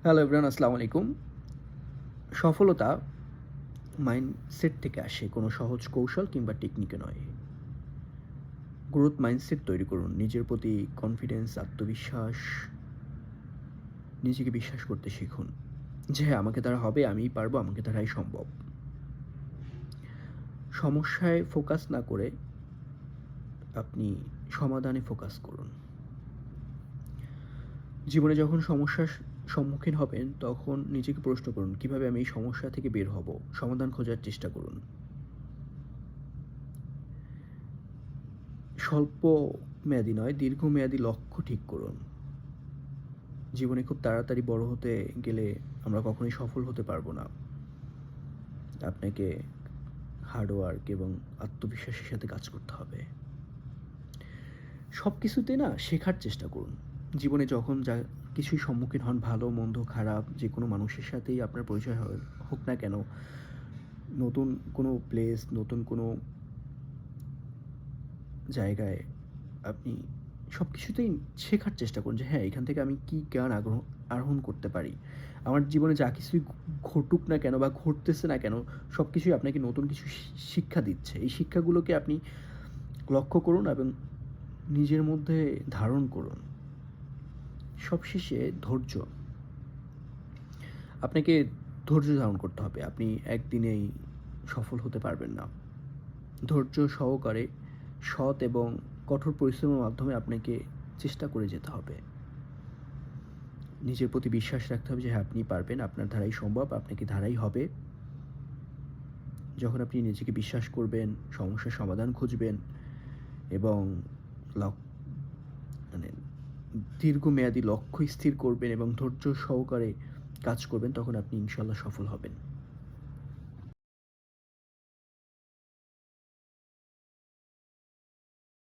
Hello everyone, আসসালামু আলাইকুম। সফলতা মাইন্ডসেট থেকে আসে, কোনো সহজ কৌশল কিংবা টেকনিকে নয়। গ্রোথ মাইন্ডসেট তৈরি করুন। নিজের প্রতি কনফিডেন্স, আত্মবিশ্বাস, নিজেকে বিশ্বাস করতে শিখুন যে হ্যাঁ, আমাকে দ্বারা হবে, আমিই পারবো, আমাকে দ্বারাই সম্ভব। সমস্যায় ফোকাস না করে আপনি সমাধানে ফোকাস করুন। জীবনে যখন সমস্যার সম্মুখীন হবেন তখন নিজেকে প্রশ্ন করুন, কিভাবে আমি এই সমস্যা থেকে বের হব? সমাধান খোঁজার চেষ্টা করুন। স্বল্প মেয়াদী নয়, দীর্ঘমেয়াদী লক্ষ্য ঠিক করুন। জীবনে খুব তাড়াতাড়ি বড় হতে গেলে আমরা কখনোই সফল হতে পারবো না। আপনাকে হার্ড ওয়ার্ক এবং আত্মবিশ্বাসের সাথে কাজ করতে হবে। সব কিছুতে না শেখার চেষ্টা করুন। জীবনে যখন যা কিছুই সম্মুখীন হন, ভালো, মন্দ, খারাপ যেকোনো মানুষের সাথেই আপনার পরিচয় হোক না কেন, নতুন কোনো প্লেস, নতুন কোনো জায়গায় আপনি সব কিছুতেই শেখার চেষ্টা করুন যে হ্যাঁ, এখান থেকে আমি কী জ্ঞান আহরণ করতে পারি। আমার জীবনে যা কিছুই ঘটুক না কেন বা ঘটতেছে না কেন, সব কিছুই আপনাকে নতুন কিছু শিক্ষা দিচ্ছে। এই শিক্ষাগুলোকে আপনি লক্ষ্য করুন এবং নিজের মধ্যে ধারণ করুন। সবশেষে ধৈর্য। আপনাকে ধৈর্য ধারণ করতে হবে। আপনি একদিনেই সফল হতে পারবেন না। ধৈর্য সহকারে সৎ এবং কঠোর পরিশ্রমের মাধ্যমে আপনাকে চেষ্টা করে যেতে হবে। নিজের প্রতি বিশ্বাস রাখতে হবে যে হ্যাঁ, আপনি পারবেন, আপনার দ্বারাই সম্ভব, আপনাকে দ্বারাই হবে। যখন আপনি নিজেকে বিশ্বাস করবেন, সমস্যার সমাধান খুঁজবেন এবং লক মানে দীর্ঘমেয়াদী লক্ষ্য স্থির করবেন এবং ধৈর্য সহকারে কাজ করবেন, তখন আপনি ইনশাআল্লাহ সফল হবেন।